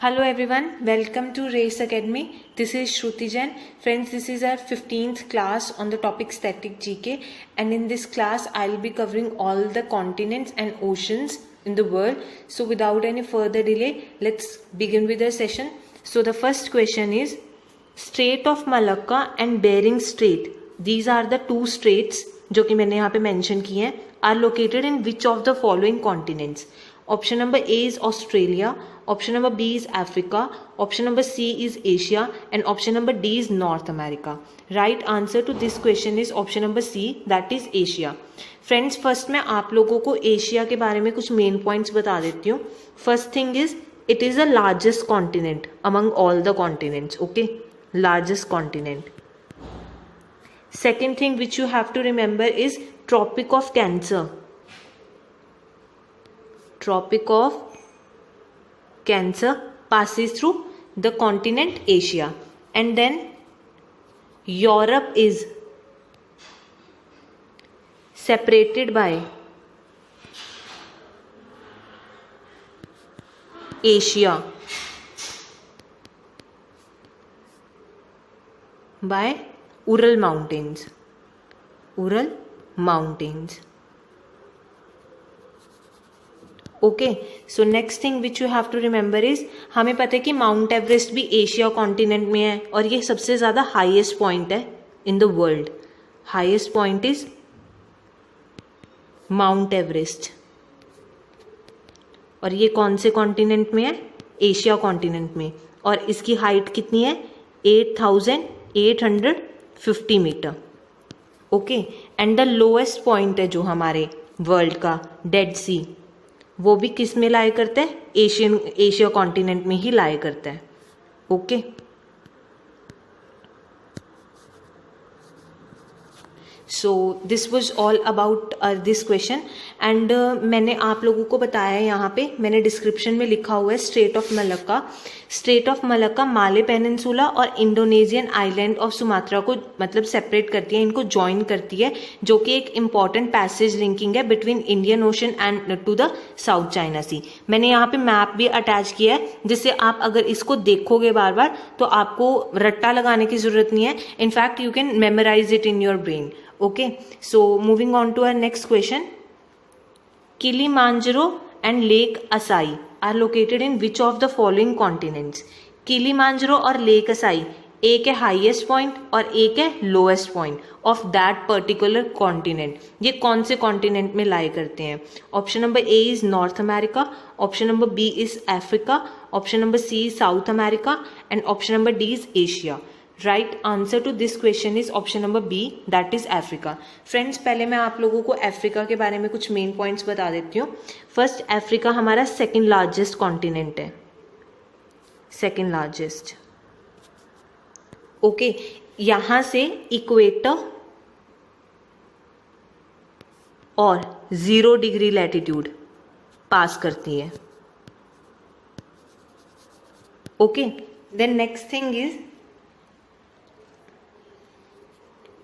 Hello everyone, welcome to Race Academy. This is Shruti Jain. Friends, this is our 15th class on the topic static GK, and in this class I'll be covering all the continents and oceans in the world. So without any further delay, let's begin with the session. So the first question is Strait of Malacca and Bering Strait. These are the two straits जो कि मैंने यहाँ पे mention किए हैं, are located in which of the following continents? Option number A is Australia, option number B is Africa, option number C is Asia, and option number D is North America. Right answer to this question is option number C, that is Asia. Friends, first मैं आप लोगों को Asia के बारे में कुछ main points बता देती हूँ. First thing is it is the largest continent among all the continents. Okay, largest continent. Second thing which you have to remember is Tropic of Cancer. Tropic of Cancer passes through the continent Asia, and then Europe is separated by Asia by Ural Mountains. Ural Mountains. Okay, so next thing which you have to remember is, हमें पता है कि Mount Everest भी Asia continent में है और ये सबसे ज़्यादा हाईएस्ट पॉइंट है in the world. Highest point is Mount Everest, और ये कौन से कॉन्टिनेंट में है? एशिया कॉन्टिनेंट में. और इसकी हाइट कितनी है? 8,850 मीटर. Okay, and the lowest point है जो हमारे वर्ल्ड का, डेड सी, वो भी किस में लाया करता है? एशिया कॉन्टिनेंट में ही लाया करता है. Okay, so this was all about this question. And मैंने आप लोगों को बताया यहाँ पे, मैंने डिस्क्रिप्शन में लिखा हुआ है straight of Malacca. Straight of Malacca Male peninsula और इंडोनेशियन आइलैंड ऑफ सुमात्रा को मतलब सेपरेट करती है, इनको ज्वाइन करती है, जो कि एक इंपॉर्टेंट पैसेज लिंकिंग है between Indian Ocean and to the South China Sea. मैंने यहाँ पे मैप भी अटैच किया है, जिससे आप अगर इसको देखोगे बार बार तो आपको रट्टा लगाने की जरूरत नहीं है. In fact you can memorize it in your brain. Okay, so moving on to our next question. Kilimanjaro and Lake Asai are located in which of the following continents? Kilimanjaro और Lake Asai एक है highest point और एक है lowest point of that particular continent. ये कौन से continent में लाई करते हैं? Option number A is North America, option number B is Africa, option number C is South America, and option number D is Asia. Right answer to this question is option number B, that is Africa. Friends, पहले मैं आप लोगों को Africa के बारे में कुछ main points बता देती हूँ. फर्स्ट, अफ्रीका हमारा सेकेंड लार्जेस्ट कॉन्टिनेंट है, सेकेंड लार्जेस्ट. ओके, यहां से इक्वेटर और 0 डिग्री लैटिट्यूड पास करती है. Okay, then next thing is,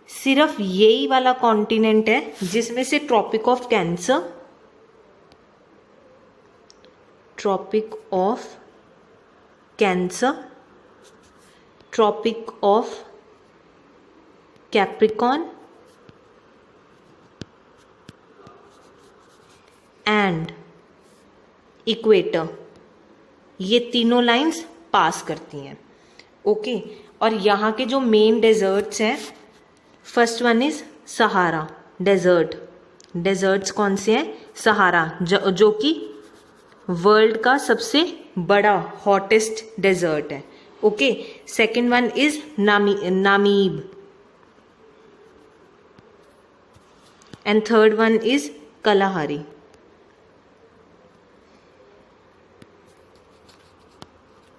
सिर्फ यही वाला कॉन्टिनेंट है जिसमें से tropic of cancer, tropic of cancer, tropic of capricorn and equator, ये तीनों लाइंस पास करती हैं. ओके, और यहाँ के जो मेन डेजर्ट्स हैं, first one is Sahara desert. Deserts कौन से हैं? सहारा, जो कि वर्ल्ड का सबसे बड़ा हॉटेस्ट डेजर्ट है. Okay, second one is Namib, and third one is कलाहारी.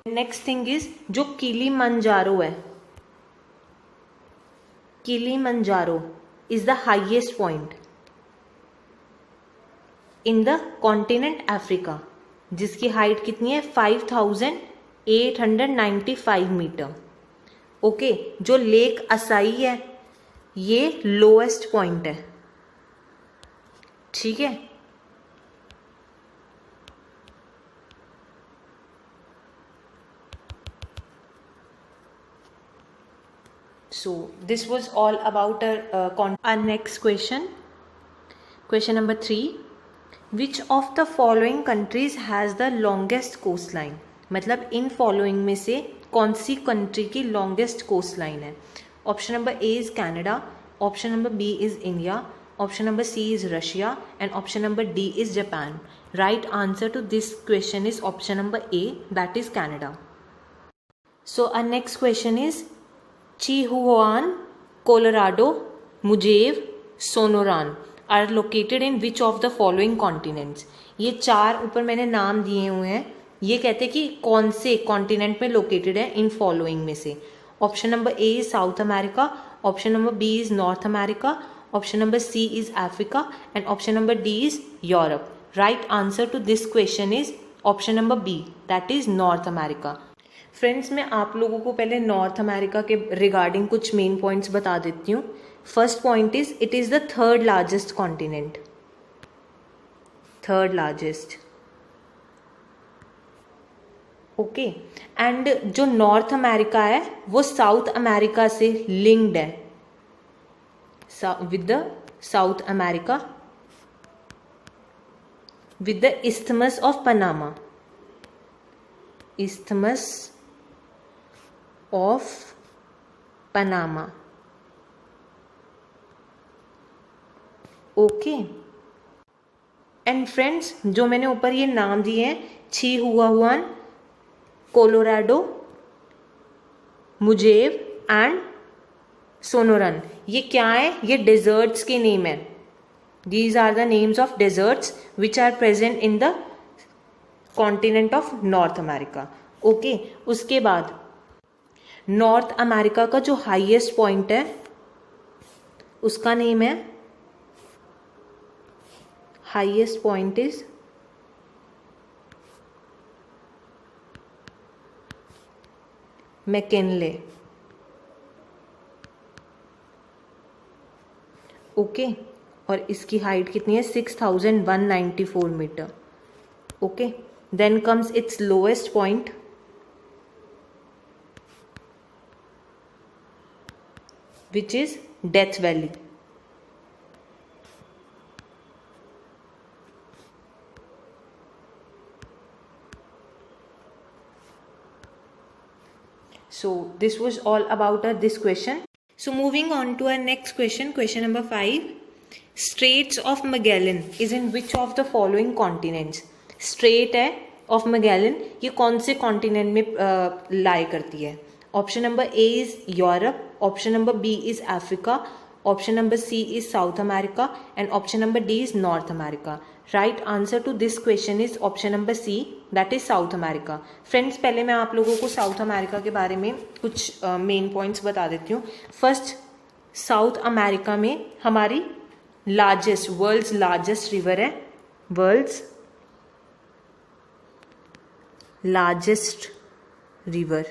Next thing is, जो किलिमंजारो है, Kilimanjaro is the highest point in the continent Africa, जिसकी हाइट कितनी है? 5,895 मीटर. ओके, जो लेक असाई है ये लोएस्ट पॉइंट है. ठीक है, So this was all about our next question. Question number 3. Which of the following countries has the longest coastline? मतलब इन फॉलोइंग में से कौन सी कंट्री की लॉन्गेस्ट कोस्ट लाइन है? Option number A is Canada, option number B is India, option number C is Russia and option number D is Japan. Right answer to this question is option number A, that is Canada. So our next question is Chihuahuan, Colorado, Mujave, Sonoran are located in which of the following continents? ये चार ऊपर मैंने नाम दिए हुए हैं. ये कहते हैं कि कौन से कॉन्टिनेंट में लोकेटेड है इन फॉलोइंग में से. Option number A is South America, option number B is North America, option number C is Africa and option number D is Europe. Right answer to this question is option number B, that is North America. Friends, मैं आप लोगों को पहले North America के regarding कुछ main points बता देती हूँ. First point is it is the third largest continent. Third largest. Okay. And जो नॉर्थ अमेरिका है वो साउथ अमेरिका से लिंक्ड है with the South America with the isthmus of Panama. isthmus of Panama. Okay. And friends, जो मैंने ऊपर ये नाम दिए हैं, Chihuahuan, Colorado, Mojave and Sonoran, ये क्या है? ये डेजर्ट्स के नेम है. These are the names of deserts which are present in the continent of North America. Okay. उसके बाद नॉर्थ अमेरिका का जो हाईएस्ट पॉइंट है उसका नेम है, highest point is McKinley. Okay. और इसकी हाइट कितनी है? 6194 meter. Okay. Then comes its lowest point, which is Death Valley. So this was all about this question. So moving on to our next question, question number 5. Straits of Magellan is in which of the following continents? Strait है of Magellan, ये कौन से continent में lie करती है? Option number A is Europe, option number B is Africa, option number C is South America and option number D is North America. Right answer to this question is option number C, that is South America. Friends, पहले मैं आप लोगों को south America के बारे में कुछ main points बता देती हूँ. फर्स्ट, साउथ अमेरिका में हमारी लार्जेस्ट, वर्ल्ड्स लार्जेस्ट रिवर है, world's largest river,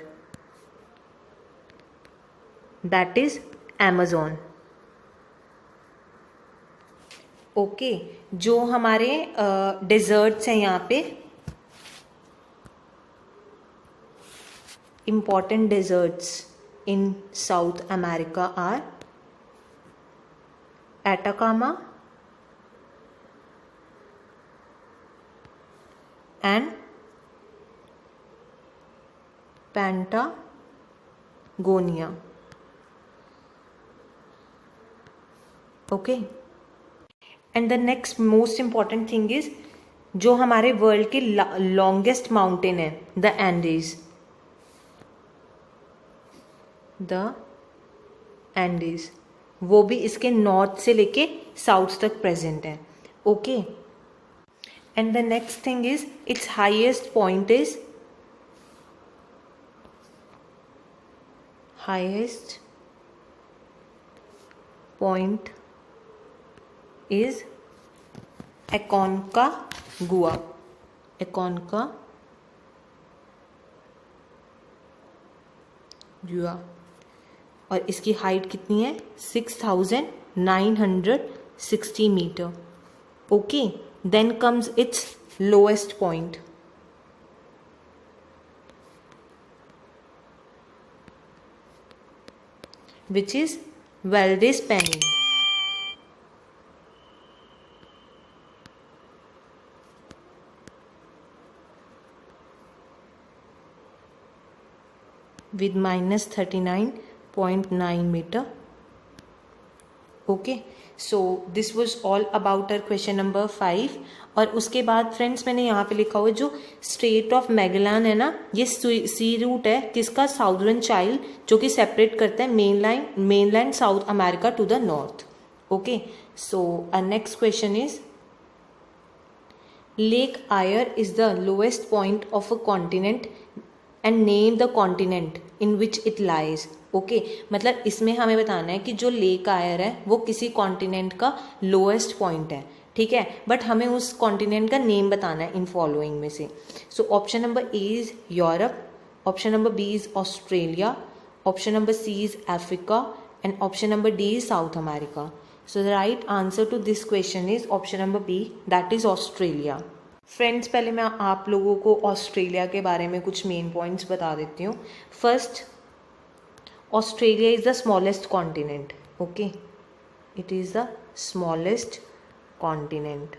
that is Amazon. Okay. जो हमारे डेजर्ट्स हैं यहाँ पे, important deserts in South America are Atacama and Patagonia. Okay. And the next most important thing is जो हमारे वर्ल्ड के लॉन्गेस्ट माउंटेन है, द एंडीज. द एंडीज वो भी इसके नॉर्थ से लेके साउथ तक प्रेजेंट है. Okay. And the next thing is its highest point is, highest point is Aconcagua. Aconcagua. और इसकी हाइट कितनी है? 6960 meter. Okay. Then comes its lowest point. which is Valdez Penny. With minus 39.9 meter. Okay, so this was all about our question number 5. और उसके बाद friends मैंने यहाँ पे लिखा हुआ है जो स्ट्रेट ऑफ मैगेलन है ना, ये सी रूट है किसका, साउदर्न चाइल्ड, जो कि सेपरेट करता है mainland South America to the north. Okay, so next question is lake Eyre is the lowest point of a continent and name the continent in which it lies. Okay, मतलब इसमें हमें बताना है कि जो लेक आयर है वो किसी कॉन्टिनेंट का लोएस्ट पॉइंट है, ठीक है, बट हमें उस कॉन्टिनेंट का नेम बताना है इन फॉलोइंग में से. So option number A is Europe, option number B is Australia, option number C is Africa and option number D is South America. So the right answer to this question is option number B, that is Australia. Friends, पहले मैं आप लोगों को Australia के बारे में कुछ main points बता देती हूँ. First, Australia is the smallest continent. Okay, it is the smallest continent.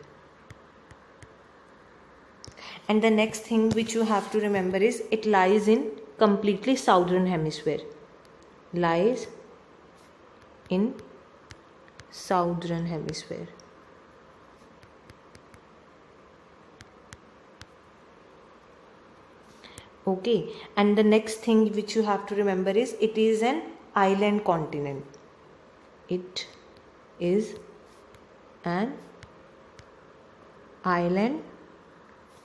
And the next thing which you have to remember is it lies in completely southern hemisphere. Lies in southern hemisphere. Okay, and the next thing which you have to remember is it is an island continent. It is an island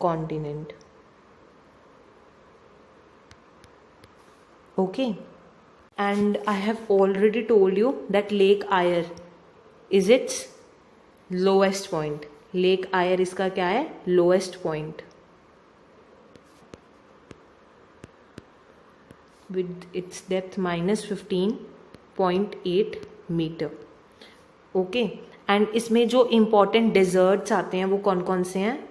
continent. Okay, and I have already told you that Lake Eyre is its lowest point. Lake Eyre इसका क्या है, lowest point with its depth minus 15.8 meter. Okay, and इसमें जो important desserts आते हैं वो कौन कौन से हैं?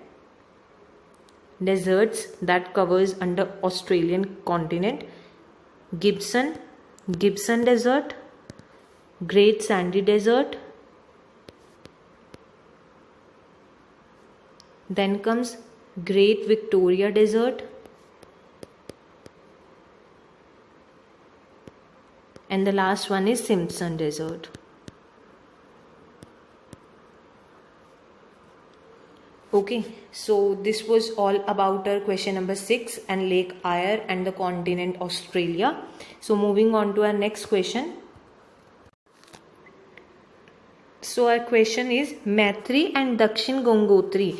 Deserts that covers under Australian continent: Gibson desert, great sandy desert, then comes great Victoria desert, and the last one is Simpson Desert. Okay, so this was all about our question number 6 and Lake Eyre and the continent Australia. So moving on to our next question. So our question is Maitri and Dakshin Gangotri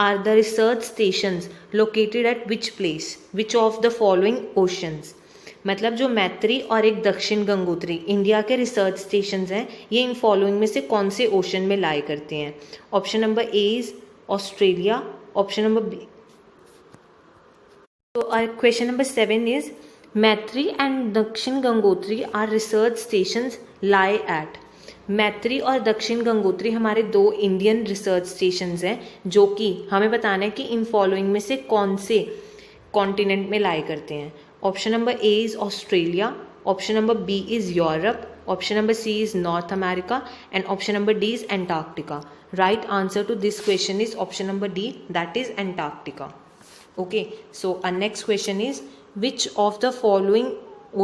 are the research stations located at which place? Which of the following oceans? मतलब जो मैत्री और एक दक्षिण Gangotri India के research stations हैं, ये इन following में से कौन से ओशन में लाई करते हैं? Option number A is Australia, option number B. तो question number 7 is Maitri and Dakshin Gangotri are research stations lie at. Maitri और दक्षिण गंगोत्री हमारे दो इंडियन रिसर्च स्टेशंस हैं जो कि हमें बताना है कि इन फॉलोइंग में से कौन से कॉन्टिनेंट में लाई करते हैं. Option number A is Australia, option number B is Europe, option number C is North America and option number D is Antarctica. Right answer to this question is option number D, that is Antarctica. Okay, so our next question is which of the following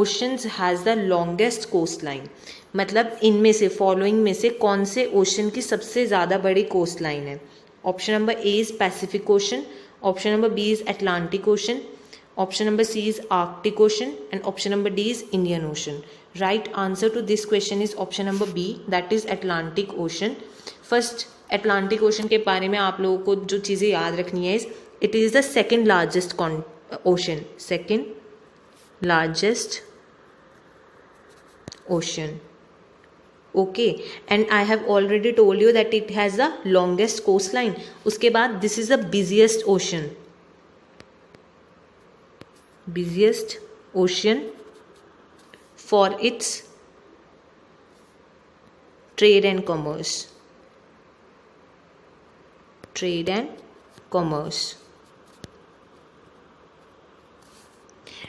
oceans has the longest coastline? मतलब इनमें से following में से कौन से ocean की सबसे ज़्यादा बड़ी कोस्ट लाइन है? Option number A is Pacific Ocean, option number B is Atlantic Ocean, option number C is Arctic Ocean and option number D is Indian Ocean. Right answer to this question is option number B, that is Atlantic Ocean. First, Atlantic Ocean के बारे में आप लोगों को जो चीज़ें याद रखनी है, it is the second largest ocean. Second largest ocean. Okay, and I have already told you that it has the longest coastline. उसके बाद this is the busiest ocean. Busiest ocean for its trade and commerce. Trade and commerce.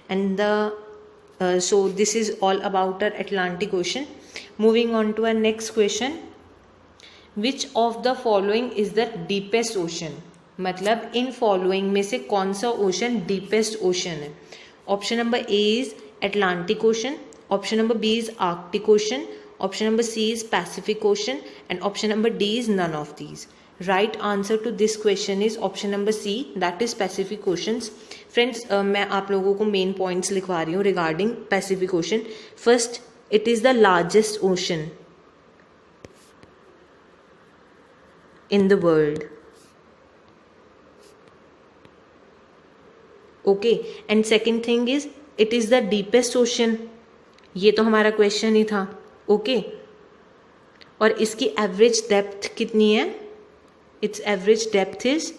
And the So this is all about our Atlantic Ocean. Moving on to our next question. Which of the following is the deepest ocean? मतलब इन following में से कौन सा ocean deepest ocean है? Option number A is Atlantic Ocean, option number B is Arctic Ocean, option number C is Pacific Ocean, and option number D is none of these. Right answer to this question is option number C, that is Pacific Oceans. Friends, मैं आप लोगों को main points लिखवा रही हूँ regarding Pacific ocean. First, it is the largest ocean in the world. Okay, and second thing is it is the deepest ocean. ये तो हमारा क्वेश्चन ही था. ओके, और इसकी एवरेज डेप्थ कितनी है? Its average depth is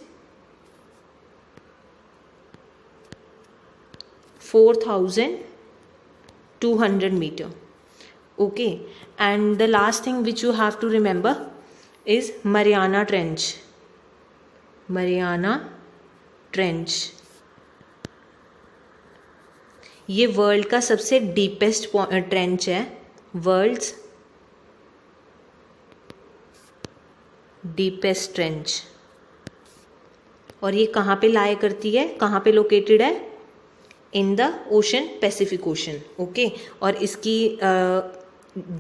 4,200 meter. Okay, and the last thing which you have to remember is Mariana Trench. Mariana Trench ये world का सबसे डीपेस्ट ट्रेंच है. World's deepest trench. और ये कहाँ पे लाया करती है, कहाँ पे लोकेटेड है? In the ocean, Pacific ocean. Okay, और इसकी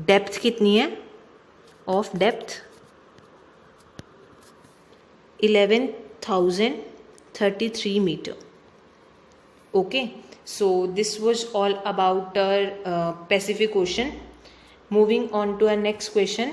डेप्थ कितनी है? Of depth 11,033 meter. Okay, so this was all about our Pacific Ocean. Moving on to our next question.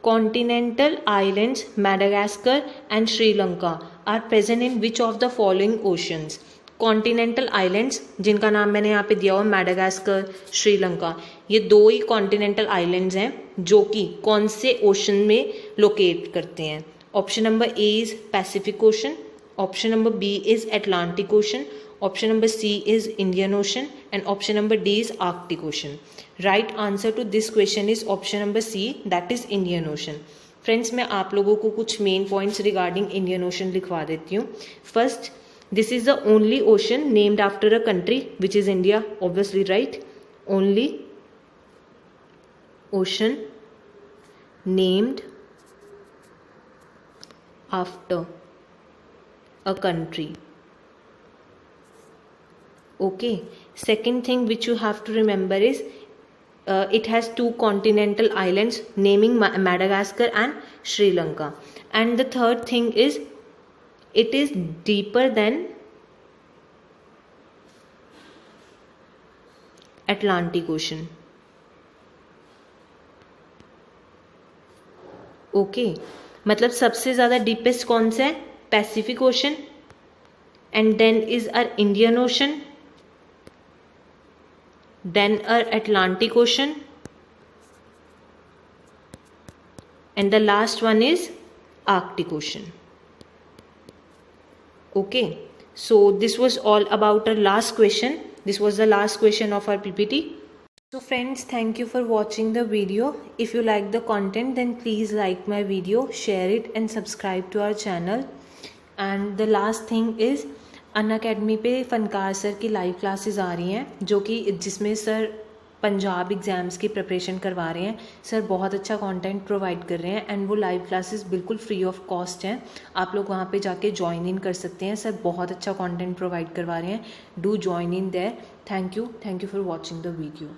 Continental islands Madagascar and Sri Lanka are present in which of the following oceans? Continental islands, जिनका नाम मैंने यहाँ पे दिया हुआ Madagascar, Sri Lanka, ये दो ही continental islands हैं जो कि कौन से ओशन में लोकेट करते हैं. Option number A is Pacific Ocean, option number B is Atlantic Ocean, option number C is Indian Ocean, and option number D is Arctic Ocean. Right answer to this question is option number C, that is Indian Ocean. Friends, मैं आप लोगों को कुछ main points regarding Indian Ocean लिखवा देती हूँ. First, this is the only ocean named after a country, which is India, obviously, right? Only ocean named after a country. Okay, second thing which you have to remember is it has two continental islands naming Madagascar and Sri Lanka. And the third thing is it is deeper than Atlantic Ocean. Okay, मतलब सबसे ज़्यादा deepest कौन सा है? Pacific Ocean, and then is are Indian Ocean, then are Atlantic Ocean, and the last one is Arctic Ocean. Okay, so this was all about our last question. This was the last question of our PPT. So friends, thank you for watching the video. If you like the content, then please like my video, share it and subscribe to our channel. And the last thing is Unacademy पे फनकार sir की live classes आ रही हैं, जो कि जिसमें sir Punjab exams की preparation करवा रहे हैं. सर बहुत अच्छा कंटेंट प्रोवाइड कर रहे हैं एंड वो लाइव क्लासेस बिल्कुल फ्री ऑफ कॉस्ट हैं. आप लोग वहाँ पे जाके ज्वाइन इन कर सकते हैं. सर बहुत अच्छा कंटेंट प्रोवाइड करवा रहे हैं. Do join in their. Thank you for watching the video.